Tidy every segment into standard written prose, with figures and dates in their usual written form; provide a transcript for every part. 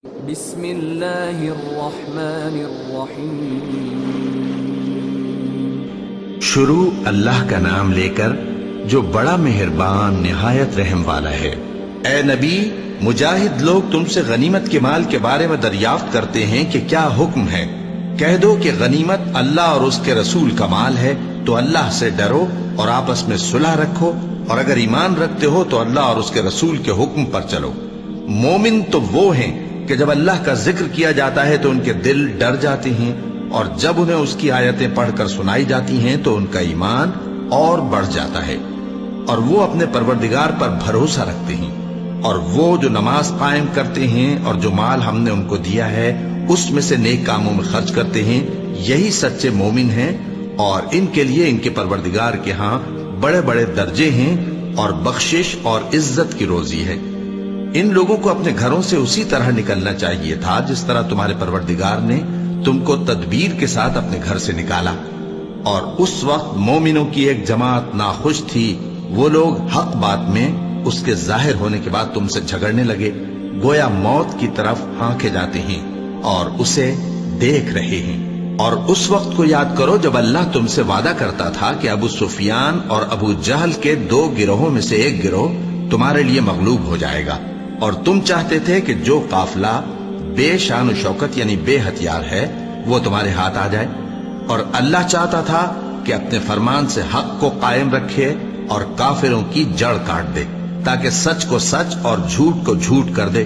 بسم اللہ الرحمن الرحیم۔ شروع اللہ کا نام لے کر جو بڑا مہربان نہایت رحم والا ہے۔ اے نبی، مجاہد لوگ تم سے غنیمت کے مال کے بارے میں دریافت کرتے ہیں کہ کیا حکم ہے۔ کہہ دو کہ غنیمت اللہ اور اس کے رسول کا مال ہے، تو اللہ سے ڈرو اور آپس میں صلح رکھو، اور اگر ایمان رکھتے ہو تو اللہ اور اس کے رسول کے حکم پر چلو۔ مومن تو وہ ہیں کہ جب اللہ کا ذکر کیا جاتا ہے تو ان کے دل ڈر جاتے ہیں، اور جب انہیں اس کی آیتیں پڑھ کر سنائی جاتی ہیں تو ان کا ایمان اور بڑھ جاتا ہے، اور وہ اپنے پروردگار پر بھروسہ رکھتے ہیں، اور وہ جو نماز قائم کرتے ہیں اور جو مال ہم نے ان کو دیا ہے اس میں سے نیک کاموں میں خرچ کرتے ہیں، یہی سچے مومن ہیں، اور ان کے لیے ان کے پروردگار کے ہاں بڑے بڑے درجے ہیں اور بخشش اور عزت کی روزی ہے۔ ان لوگوں کو اپنے گھروں سے اسی طرح نکلنا چاہیے تھا جس طرح تمہارے پروردگار نے تم کو تدبیر کے ساتھ اپنے گھر سے نکالا، اور اس وقت مومنوں کی ایک جماعت ناخوش تھی۔ وہ لوگ حق بات میں اس کے ظاہر ہونے کے بعد تم سے جھگڑنے لگے، گویا موت کی طرف ہانکے جاتے ہیں اور اسے دیکھ رہے ہیں۔ اور اس وقت کو یاد کرو جب اللہ تم سے وعدہ کرتا تھا کہ ابو سفیان اور ابو جہل کے دو گروہوں میں سے ایک گروہ تمہارے لیے مغلوب ہو جائے گا، اور تم چاہتے تھے کہ جو قافلہ بے شان و شوکت یعنی بے ہتھیار ہے وہ تمہارے ہاتھ آ جائے، اور اللہ چاہتا تھا کہ اپنے فرمان سے حق کو قائم رکھے اور کافروں کی جڑ کاٹ دے، تاکہ سچ کو سچ اور جھوٹ کو جھوٹ کر دے،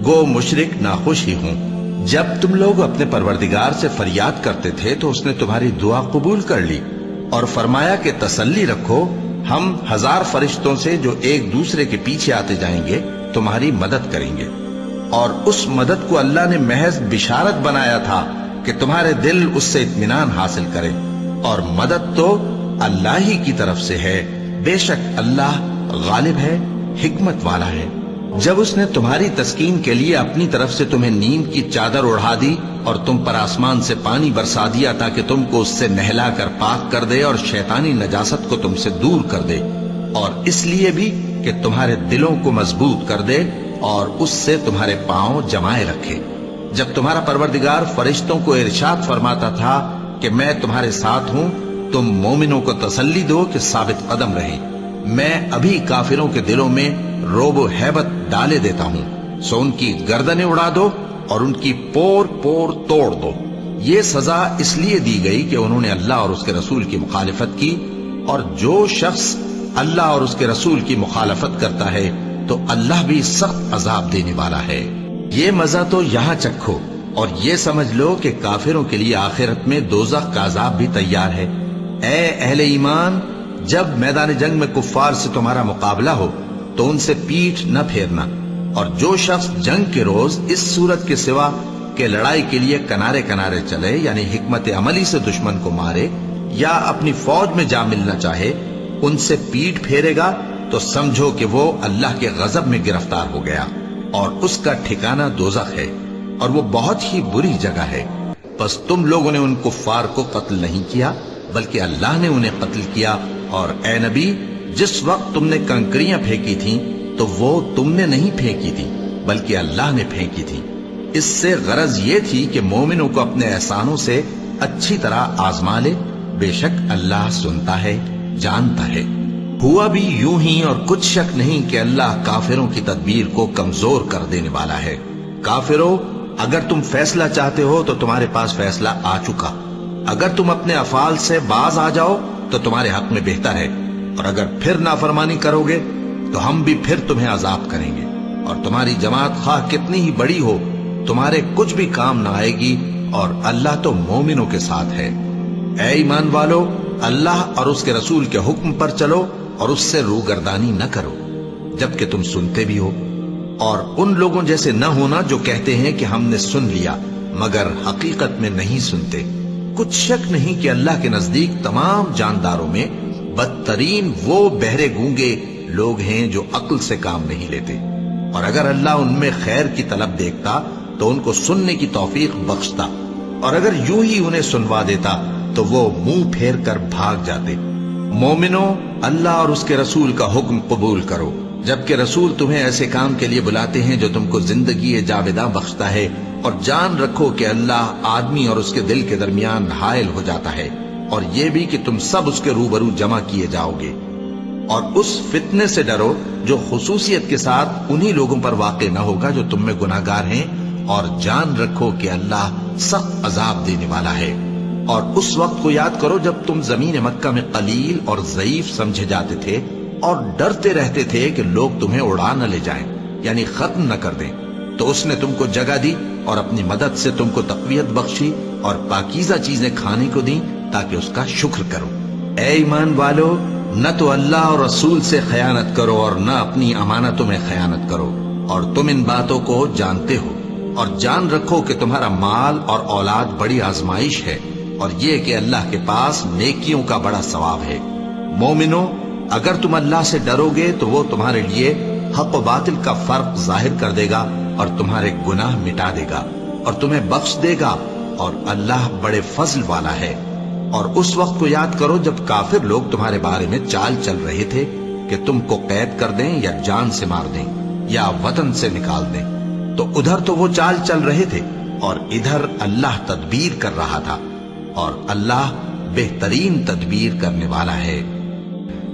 گو مشرک ناخوش ہی ہوں۔ جب تم لوگ اپنے پروردگار سے فریاد کرتے تھے تو اس نے تمہاری دعا قبول کر لی، اور فرمایا کہ تسلی رکھو، ہم 1000 فرشتوں سے جو ایک دوسرے کے پیچھے آتے جائیں گے تمہاری مدد کریں گے۔ اور اس مدد کو اللہ نے محض بشارت بنایا تھا کہ تمہارے دل اس سے اطمینان حاصل کرے، اور مدد تو اللہ ہی کی طرف سے ہے، بے شک اللہ غالب ہے، حکمت والا ہے۔ جب اس نے تمہاری تسکین کے لیے اپنی طرف سے تمہیں نیند کی چادر اڑھا دی اور تم پر آسمان سے پانی برسا دیا تاکہ تم کو اس سے نہلا کر پاک کر دے اور شیطانی نجاست کو تم سے دور کر دے، اور اس لیے بھی کہ تمہارے دلوں کو مضبوط کر دے اور اس سے تمہارے پاؤں جمائے رکھے۔ جب تمہارا پروردگار فرشتوں کو ارشاد فرماتا تھا کہ میں تمہارے ساتھ ہوں، تم مومنوں کو تسلی دو کہ ثابت قدم رہیں، میں ابھی کافروں کے دلوں میں روب و ہیبت ڈالے دیتا ہوں، سو ان کی گردنیں اڑا دو اور ان کی پور پور توڑ دو۔ یہ سزا اس لیے دی گئی کہ انہوں نے اللہ اور اس کے رسول کی مخالفت کی، اور جو شخص اللہ اور اس کے رسول کی مخالفت کرتا ہے تو اللہ بھی سخت عذاب دینے والا ہے۔ یہ مزہ تو یہاں چکھو، اور یہ سمجھ لو کہ کافروں کے لیے آخرت میں دوزخ کا عذاب بھی تیار ہے۔ اے اہل ایمان، جب میدان جنگ میں کفار سے تمہارا مقابلہ ہو تو ان سے پیٹھ نہ پھیرنا، اور جو شخص جنگ کے روز اس صورت کے سوا کہ لڑائی کے لیے کنارے کنارے چلے یعنی حکمت عملی سے دشمن کو مارے یا اپنی فوج میں جا ملنا چاہے، ان سے پیٹ پھیرے گا تو سمجھو کہ وہ اللہ کے غضب میں گرفتار ہو گیا، اور اس کا ٹھکانہ دوزخ ہے، اور وہ بہت ہی بری جگہ ہے۔ پس تم لوگوں نے ان کفار کو قتل نہیں کیا بلکہ اللہ نے انہیں قتل کیا، اور اے نبی، جس وقت تم نے کنکریاں پھینکی تھیں تو وہ تم نے نہیں پھینکی تھی بلکہ اللہ نے پھینکی تھی۔ اس سے غرض یہ تھی کہ مومنوں کو اپنے احسانوں سے اچھی طرح آزما لے، بے شک اللہ سنتا ہے، جانتا ہے۔ ہوا بھی یوں ہی، اور کچھ شک نہیں کہ اللہ کافروں کی تدبیر کو کمزور کر دینے والا ہے۔ کافروں، اگر تم فیصلہ چاہتے ہو تو تمہارے پاس فیصلہ آ چکا، اگر تم اپنے افعال سے باز آ جاؤ تو تمہارے حق میں بہتر ہے، اور اگر پھر نافرمانی کرو گے تو ہم بھی پھر تمہیں عذاب کریں گے، اور تمہاری جماعت خواہ کتنی ہی بڑی ہو تمہارے کچھ بھی کام نہ آئے گی، اور اللہ تو مومنوں کے ساتھ ہے۔ اے ایمان والو، اللہ اور اس کے رسول کے حکم پر چلو اور اس سے روگردانی نہ کرو جبکہ تم سنتے بھی ہو، اور ان لوگوں جیسے نہ ہونا جو کہتے ہیں کہ ہم نے سن لیا مگر حقیقت میں نہیں سنتے۔ کچھ شک نہیں کہ اللہ کے نزدیک تمام جانداروں میں بدترین وہ بہرے گونگے لوگ ہیں جو عقل سے کام نہیں لیتے، اور اگر اللہ ان میں خیر کی طلب دیکھتا تو ان کو سننے کی توفیق بخشتا، اور اگر یوں ہی انہیں سنوا دیتا تو وہ منہ پھیر کر بھاگ جاتے۔ مومنوں، اللہ اور اس کے رسول کا حکم قبول کرو، جبکہ رسول تمہیں ایسے کام کے لیے بلاتے ہیں جو تم کو زندگی جاوداں بخشتا ہے، اور جان رکھو کہ اللہ آدمی اور اس کے دل کے درمیان حائل ہو جاتا ہے، اور یہ بھی کہ تم سب اس کے روبرو جمع کیے جاؤ گے۔ اور اس فتنے سے ڈرو جو خصوصیت کے ساتھ انہی لوگوں پر واقع نہ ہوگا جو تم میں گناہگار ہیں، اور جان رکھو کہ اللہ سخت عذاب دینے والا ہے۔ اور اس وقت کو یاد کرو جب تم زمین مکہ میں قلیل اور ضعیف سمجھے جاتے تھے اور ڈرتے رہتے تھے کہ لوگ تمہیں اڑا نہ لے جائیں، یعنی ختم نہ کر دیں، تو اس نے تم کو جگہ دی اور اپنی مدد سے تم کو تقویت بخشی اور پاکیزہ چیزیں کھانے کو دیں تاکہ اس کا شکر کرو۔ اے ایمان والو، نہ تو اللہ اور رسول سے خیانت کرو اور نہ اپنی امانتوں میں خیانت کرو، اور تم ان باتوں کو جانتے ہو، اور جان رکھو کہ تمہارا مال اور اولاد بڑی آزمائش ہے، اور یہ کہ اللہ کے پاس نیکیوں کا بڑا ثواب ہے۔ مومنو، اگر تم اللہ سے ڈرو گے تو وہ تمہارے لیے حق و باطل کا فرق ظاہر کر دے گا اور تمہارے گناہ مٹا دے گا اور تمہیں بخش دے گا، اور اللہ بڑے فضل والا ہے۔ اور اس وقت کو یاد کرو جب کافر لوگ تمہارے بارے میں چال چل رہے تھے کہ تم کو قید کر دیں یا جان سے مار دیں یا وطن سے نکال دیں، تو ادھر تو وہ چال چل رہے تھے اور ادھر اللہ تدبیر کر رہا تھا، اور اللہ بہترین تدبیر کرنے والا ہے۔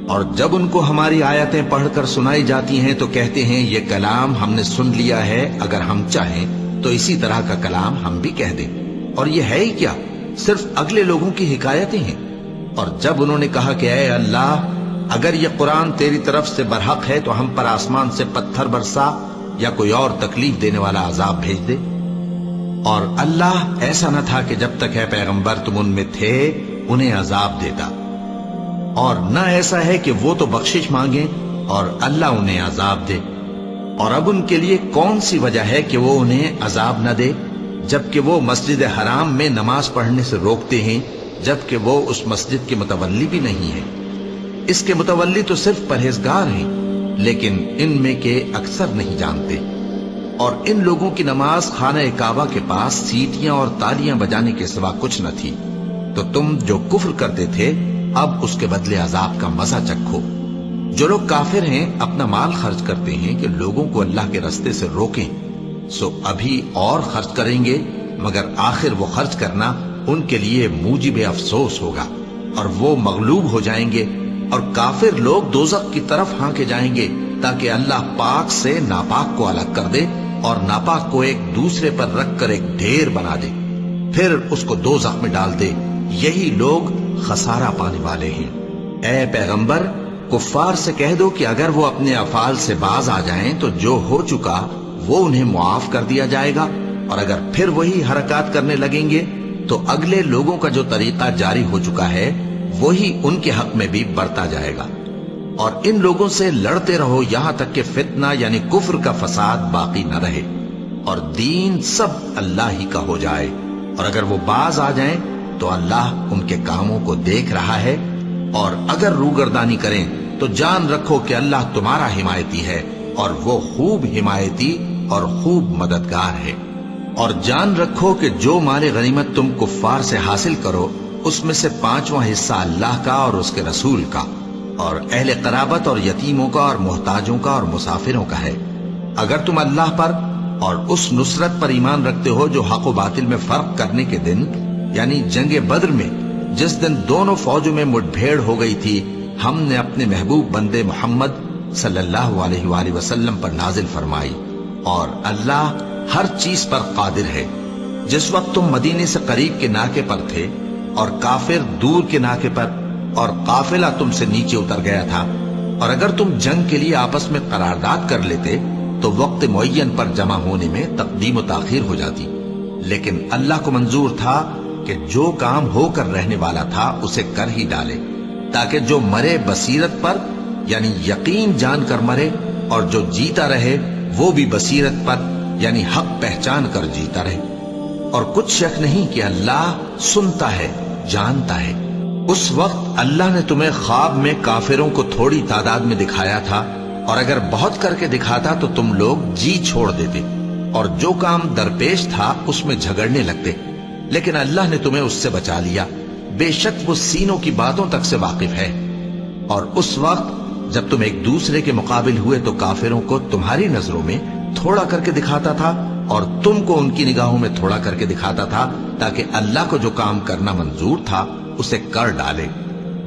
اور جب ان کو ہماری آیتیں پڑھ کر سنائی جاتی ہیں تو کہتے ہیں یہ کلام ہم نے سن لیا ہے، اگر ہم چاہیں تو اسی طرح کا کلام ہم بھی کہہ دیں، اور یہ ہے ہی کیا، صرف اگلے لوگوں کی حکایتیں ہیں۔ اور جب انہوں نے کہا کہ اے اللہ، اگر یہ قرآن تیری طرف سے برحق ہے تو ہم پر آسمان سے پتھر برسا یا کوئی اور تکلیف دینے والا عذاب بھیج دے۔ اور اللہ ایسا نہ تھا کہ جب تک ہے پیغمبر تم ان میں تھے انہیں عذاب دیتا، اور نہ ایسا ہے کہ وہ تو بخشش مانگیں اور اللہ انہیں عذاب دے۔ اور اب ان کے لیے کون سی وجہ ہے کہ وہ انہیں عذاب نہ دے، جبکہ وہ مسجد حرام میں نماز پڑھنے سے روکتے ہیں، جبکہ وہ اس مسجد کے متولی بھی نہیں ہیں۔ اس کے متولی تو صرف پرہیزگار ہیں، لیکن ان میں کے اکثر نہیں جانتے۔ اور ان لوگوں کی نماز خانہ کعبہ کے پاس سیٹیاں اور تالیاں بجانے کے سوا کچھ نہ تھی، تو تم جو کفر کرتے تھے اب اس کے بدلے عذاب کا مزہ چکھو۔ جو لوگ کافر ہیں اپنا مال خرچ کرتے ہیں کہ لوگوں کو اللہ کے رستے سے روکیں، سو ابھی اور خرچ کریں گے، مگر آخر وہ خرچ کرنا ان کے لیے موجب افسوس ہوگا، اور وہ مغلوب ہو جائیں گے، اور کافر لوگ دوزخ کی طرف ہانکے جائیں گے تاکہ اللہ پاک سے ناپاک کو الگ کر دے اور ناپاک کو ایک دوسرے پر رکھ کر ایک ڈھیر بنا دے، پھر اس کو دوزخ میں ڈال دے۔ یہی لوگ خسارہ پانے والے ہیں۔ اے پیغمبر، کفار سے کہہ دو کہ اگر وہ اپنے افعال سے باز آ جائیں تو جو ہو چکا وہ انہیں معاف کر دیا جائے گا، اور اگر پھر وہی حرکات کرنے لگیں گے تو اگلے لوگوں کا جو طریقہ جاری ہو چکا ہے وہی ان کے حق میں بھی برتا جائے گا۔ اور ان لوگوں سے لڑتے رہو یہاں تک کہ فتنہ یعنی کفر کا فساد باقی نہ رہے اور دین سب اللہ ہی کا ہو جائے، اور اگر وہ باز آ جائیں تو اللہ ان کے کاموں کو دیکھ رہا ہے، اور اگر روگردانی کریں تو جان رکھو کہ اللہ تمہارا حمایتی ہے، اور وہ خوب حمایتی اور خوب مددگار ہے۔ اور جان رکھو کہ جو مال غنیمت تم کفار سے حاصل کرو اس میں سے 5واں حصہ اللہ کا اور اس کے رسول کا، اور اہل قرابت اور یتیموں کا اور محتاجوں کا اور مسافروں کا ہے۔ اگر تم اللہ پر اور اس نصرت پر ایمان رکھتے ہو جو حق و باطل میں فرق کرنے کے دن یعنی جنگ بدر میں جس دن دونوں فوجوں میں مٹ بھیڑ ہو گئی تھی، ہم نے اپنے محبوب بندے محمد صلی اللہ علیہ وآلہ وسلم پر نازل فرمائی، اور اللہ ہر چیز پر قادر ہے۔ جس وقت تم مدینے سے قریب کے ناکے پر تھے اور کافر دور کے ناکے پر، اور قافلہ تم سے نیچے اتر گیا تھا، اور اگر تم جنگ کے لیے آپس میں قرارداد کر لیتے تو وقت معین پر جمع ہونے میں تقدیم و تاخیر ہو جاتی، لیکن اللہ کو منظور تھا کہ جو کام ہو کر رہنے والا تھا اسے کر ہی ڈالے، تاکہ جو مرے بصیرت پر یعنی یقین جان کر مرے، اور جو جیتا رہے وہ بھی بصیرت پر یعنی حق پہچان کر جیتا رہے۔ اور کچھ شک نہیں کہ اللہ سنتا ہے، جانتا ہے۔ اس وقت اللہ نے تمہیں خواب میں کافروں کو تھوڑی تعداد میں دکھایا تھا، اور اگر بہت کر کے دکھاتا تو تم لوگ جی چھوڑ دیتے، اور جو کام درپیش تھا اس میں جھگڑنے لگتے، لیکن اللہ نے تمہیں اس سے بچا لیا، بے شک وہ سینوں کی باتوں تک سے واقف ہے۔ اور اس وقت جب تم ایک دوسرے کے مقابل ہوئے تو کافروں کو تمہاری نظروں میں تھوڑا کر کے دکھاتا تھا اور تم کو ان کی نگاہوں میں تھوڑا کر کے دکھاتا تھا، تاکہ اللہ کو جو کام کرنا منظور تھا اسے کر ڈالے،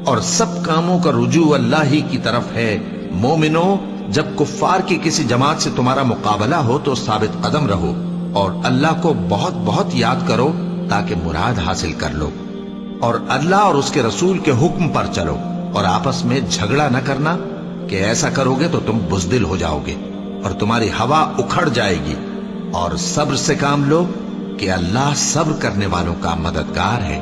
اور سب کاموں کا رجوع اللہ ہی کی طرف ہے۔ مومنو، جب کفار کی کسی جماعت سے تمہارا مقابلہ ہو تو ثابت قدم رہو اور اللہ کو بہت بہت یاد کرو تاکہ مراد حاصل کر لو، اور اللہ اور اس کے رسول کے حکم پر چلو، اور آپس میں جھگڑا نہ کرنا کہ ایسا کرو گے تو تم بزدل ہو جاؤ گے اور تمہاری ہوا اکھڑ جائے گی، اور صبر سے کام لو کہ اللہ صبر کرنے والوں کا مددگار ہے۔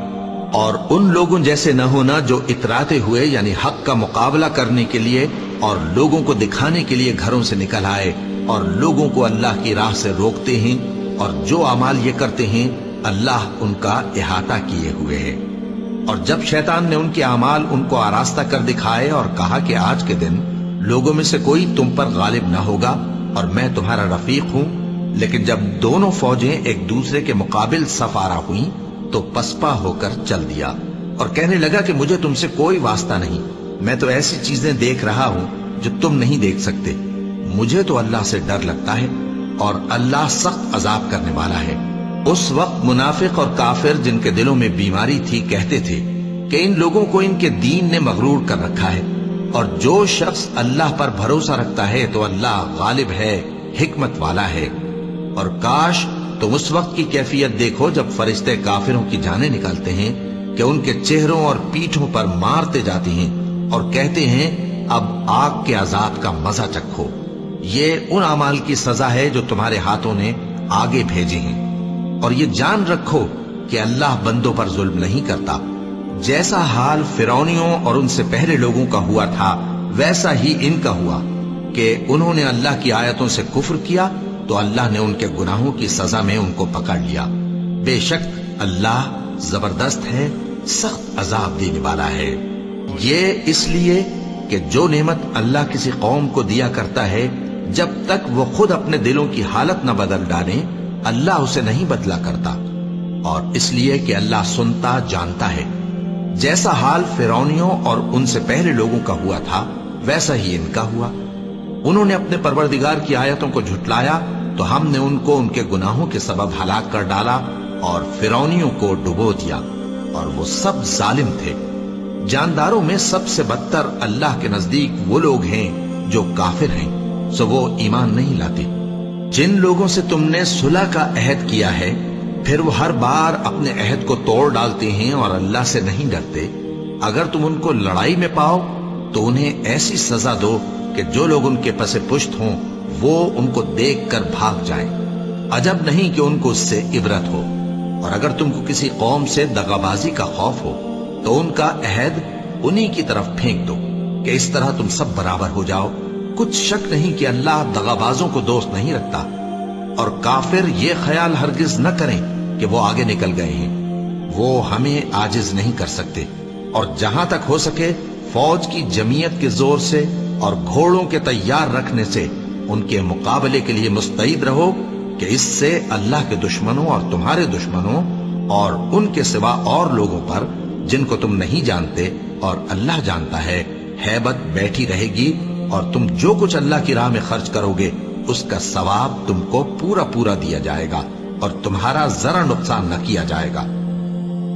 اور ان لوگوں جیسے نہ ہونا جو اتراتے ہوئے یعنی حق کا مقابلہ کرنے کے لیے اور لوگوں کو دکھانے کے لیے گھروں سے نکل آئے اور لوگوں کو اللہ کی راہ سے روکتے ہیں، اور جو اعمال یہ کرتے ہیں اللہ ان کا احاطہ کیے ہوئے ہے۔ اور جب شیطان نے ان کے اعمال ان کو آراستہ کر دکھائے اور کہا کہ آج کے دن لوگوں میں سے کوئی تم پر غالب نہ ہوگا اور میں تمہارا رفیق ہوں، لیکن جب دونوں فوجیں ایک دوسرے کے مقابل صف آرا ہوئیں تو پسپا ہو کر چل دیا اور کہنے لگا کہ مجھے تم سے کوئی واسطہ نہیں، میں تو ایسی چیزیں دیکھ رہا ہوں جو تم نہیں دیکھ سکتے، مجھے تو اللہ سے ڈر لگتا ہے اور اللہ سخت عذاب کرنے والا ہے۔ اس وقت منافق اور کافر جن کے دلوں میں بیماری تھی کہتے تھے کہ ان لوگوں کو ان کے دین نے مغرور کر رکھا ہے، اور جو شخص اللہ پر بھروسہ رکھتا ہے تو اللہ غالب ہے، حکمت والا ہے۔ اور کاش تم اس وقت کی کیفیت دیکھو جب فرشتے کافروں کی جانیں نکالتے ہیں کہ ان کے چہروں اور پیٹھوں پر مارتے جاتے ہیں اور کہتے ہیں اب آگ کے عذاب کا مزہ چکھو، یہ ان اعمال کی سزا ہے جو تمہارے ہاتھوں نے آگے بھیجے ہیں، اور یہ جان رکھو کہ اللہ بندوں پر ظلم نہیں کرتا۔ جیسا حال فرعونیوں اور ان سے پہلے لوگوں کا ہوا تھا ویسا ہی ان کا ہوا کہ انہوں نے اللہ کی آیتوں سے کفر کیا تو اللہ نے ان کے گناہوں کی سزا میں ان کو پکڑ لیا۔ بے شک اللہ زبردست ہے، سخت عذاب دینے والا ہے۔ یہ اس لیے کہ جو نعمت اللہ کسی قوم کو دیا کرتا ہے جب تک وہ خود اپنے دلوں کی حالت نہ بدل ڈالیں اللہ اسے نہیں بدلا کرتا، اور اس لیے کہ اللہ سنتا جانتا ہے۔ جیسا حال فرعونیوں اور ان سے پہلے لوگوں کا ہوا تھا ویسا ہی ان کا ہوا۔ انہوں نے اپنے پروردگار کی آیتوں کو جھٹلایا تو ہم نے ان کو ان کے گناہوں کے سبب ہلاک کر ڈالا اور فرعونیوں کو ڈبو دیا، اور وہ سب ظالم تھے۔ جانداروں میں سب سے بدتر اللہ کے نزدیک وہ لوگ ہیں جو کافر ہیں، سو وہ ایمان نہیں لاتے۔ جن لوگوں سے تم نے صلح کا عہد کیا ہے پھر وہ ہر بار اپنے عہد کو توڑ ڈالتے ہیں اور اللہ سے نہیں ڈرتے، اگر تم ان کو لڑائی میں پاؤ تو انہیں ایسی سزا دو کہ جو لوگ ان کے پس پشت ہوں وہ ان کو دیکھ کر بھاگ جائیں، عجب نہیں کہ ان کو اس سے عبرت ہو۔ اور اگر تم کو کسی قوم سے دغابازی کا خوف ہو تو ان کا عہد انہی کی طرف پھینک دو کہ اس طرح تم سب برابر ہو جاؤ۔ کچھ شک نہیں کہ اللہ دغابازوں کو دوست نہیں رکھتا، اور کافر یہ خیال ہرگز نہ کریں کہ وہ آگے نکل گئے ہیں، وہ ہمیں عاجز نہیں کر سکتے۔ اور جہاں تک ہو سکے فوج کی جمعیت کے زور سے اور گھوڑوں کے تیار رکھنے سے ان کے مقابلے کے لیے مستعد رہو کہ اس سے اللہ کے دشمنوں اور تمہارے دشمنوں اور ان کے سوا اور لوگوں پر جن کو تم نہیں جانتے اور اللہ جانتا ہے ہیبت بیٹھی رہے گی، اور تم جو کچھ اللہ کی راہ میں خرچ کرو گے اس کا ثواب تم کو پورا پورا دیا جائے گا اور تمہارا ذرا نقصان نہ کیا جائے گا۔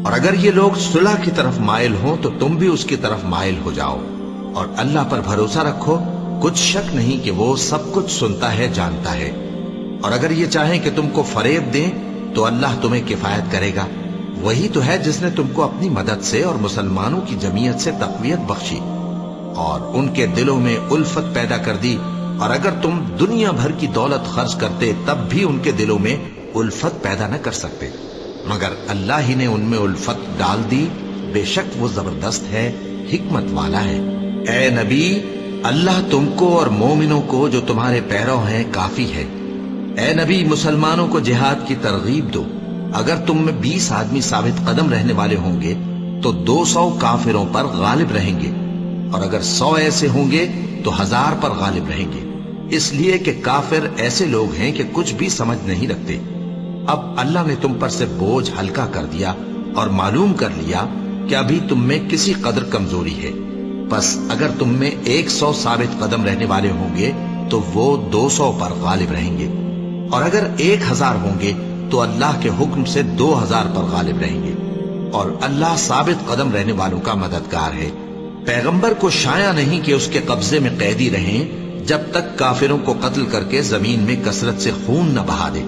اور اگر یہ لوگ صلح کی طرف مائل ہوں تو تم بھی اس کی طرف مائل ہو جاؤ، اور اللہ پر بھروسہ رکھو، کچھ شک نہیں کہ وہ سب کچھ سنتا ہے جانتا ہے۔ اور اگر یہ چاہیں کہ تم کو فریب دیں تو اللہ تمہیں کفایت کرے گا، وہی تو ہے جس نے تم کو اپنی مدد سے اور مسلمانوں کی جمعیت سے تقویت بخشی اور ان کے دلوں میں الفت پیدا کر دی، اور اگر تم دنیا بھر کی دولت خرچ کرتے تب بھی ان کے دلوں میں الفت پیدا نہ کر سکتے، مگر اللہ ہی نے ان میں الفت ڈال دی، بے شک وہ زبردست ہے، حکمت والا ہے۔ اے نبی، اللہ تم کو اور مومنوں کو جو تمہارے پیرو ہیں کافی ہے۔ اے نبی، مسلمانوں کو جہاد کی ترغیب دو۔ اگر تم میں 20 آدمی ثابت قدم رہنے والے ہوں گے تو 200 کافروں پر غالب رہیں گے، اور اگر 100 ایسے ہوں گے تو 1000 پر غالب رہیں گے، اس لیے کہ کافر ایسے لوگ ہیں کہ کچھ بھی سمجھ نہیں رکھتے۔ اب اللہ نے تم پر سے بوجھ ہلکا کر دیا اور معلوم کر لیا کہ ابھی تم میں کسی قدر کمزوری ہے، پس اگر تم میں 100 ثابت قدم رہنے والے ہوں گے تو وہ 200 پر غالب رہیں گے، اور اگر 1000 ہوں گے تو اللہ کے حکم سے 2000 پر غالب رہیں گے، اور اللہ ثابت قدم رہنے والوں کا مددگار ہے۔ پیغمبر کو شایع نہیں کہ اس کے قبضے میں قیدی رہیں جب تک کافروں کو قتل کر کے زمین میں کثرت سے خون نہ بہا دے۔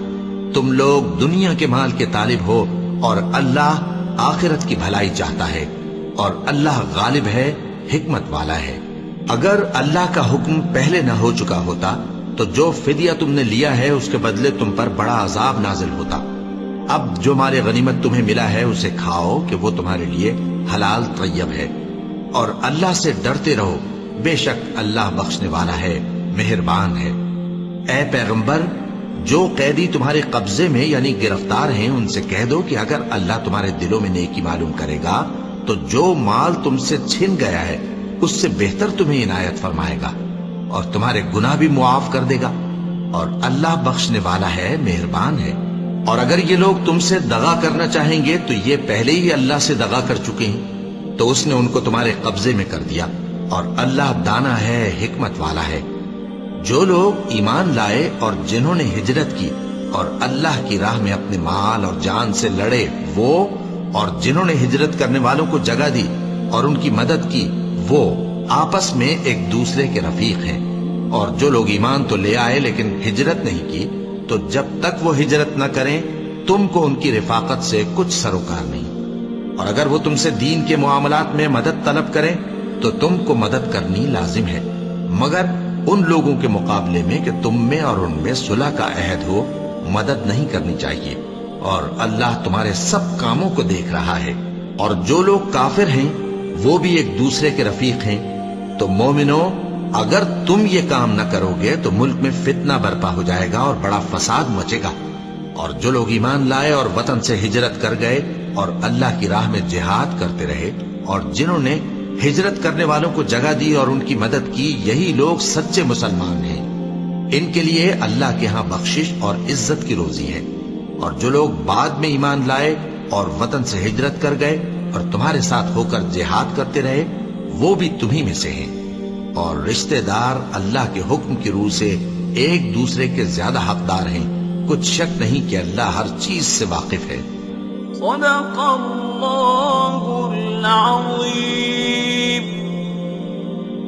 تم لوگ دنیا کے مال کے طالب ہو اور اللہ آخرت کی بھلائی چاہتا ہے، اور اللہ غالب ہے، حکمت والا ہے۔ اگر اللہ کا حکم پہلے نہ ہو چکا ہوتا تو جو فدیہ تم نے لیا ہے اس کے بدلے تم پر بڑا عذاب نازل ہوتا۔ اب جو مال غنیمت تمہیں ملا ہے اسے کھاؤ کہ وہ تمہارے لیے حلال طیب ہے، اور اللہ سے ڈرتے رہو، بے شک اللہ بخشنے والا ہے، مہربان ہے۔ اے پیغمبر، جو قیدی تمہارے قبضے میں یعنی گرفتار ہیں ان سے کہہ دو کہ اگر اللہ تمہارے دلوں میں نیکی معلوم کرے گا تو جو مال تم سے چھن گیا ہے اس سے بہتر تمہیں عنایت فرمائے گا، اور تمہارے گناہ بھی معاف کر دے گا، اور اللہ بخشنے والا ہے، مہربان ہے۔ اور اگر یہ لوگ تم سے دغا کرنا چاہیں گے تو یہ پہلے ہی اللہ سے دغا کر چکے ہیں، تو اس نے ان کو تمہارے قبضے میں کر دیا، اور اللہ دانا ہے، حکمت والا ہے۔ جو لوگ ایمان لائے اور جنہوں نے ہجرت کی اور اللہ کی راہ میں اپنے مال اور جان سے لڑے، وہ اور جنہوں نے ہجرت کرنے والوں کو جگہ دی اور ان کی مدد کی، وہ آپس میں ایک دوسرے کے رفیق ہیں۔ اور جو لوگ ایمان تو لے آئے لیکن ہجرت نہیں کی، تو جب تک وہ ہجرت نہ کریں تم کو ان کی رفاقت سے کچھ سروکار نہیں، اور اگر وہ تم سے دین کے معاملات میں مدد طلب کریں تو تم کو مدد کرنی لازم ہے، مگر ان لوگوں کے مقابلے میں کہ تم میں اور ان میں صلح کا عہد ہو مدد نہیں کرنی چاہیے، اور اللہ تمہارے سب کاموں کو دیکھ رہا ہے۔ اور جو لوگ کافر ہیں وہ بھی ایک دوسرے کے رفیق ہیں۔ تو مومنو، اگر تم یہ کام نہ کرو گے تو ملک میں فتنہ برپا ہو جائے گا اور بڑا فساد مچے گا۔ اور جو لوگ ایمان لائے اور وطن سے ہجرت کر گئے اور اللہ کی راہ میں جہاد کرتے رہے، اور جنہوں نے ہجرت کرنے والوں کو جگہ دی اور ان کی مدد کی، یہی لوگ سچے مسلمان ہیں۔ ان کے لیے اللہ کے ہاں بخشش اور عزت کی روزی ہے۔ اور جو لوگ بعد میں ایمان لائے اور وطن سے ہجرت کر گئے اور تمہارے ساتھ ہو کر جہاد کرتے رہے، وہ بھی تمہیں میں سے ہیں۔ اور رشتہ دار اللہ کے حکم کی روح سے ایک دوسرے کے زیادہ حقدار ہیں، کچھ شک نہیں کہ اللہ ہر چیز سے واقف ہے۔ صدق اللہ العظیم۔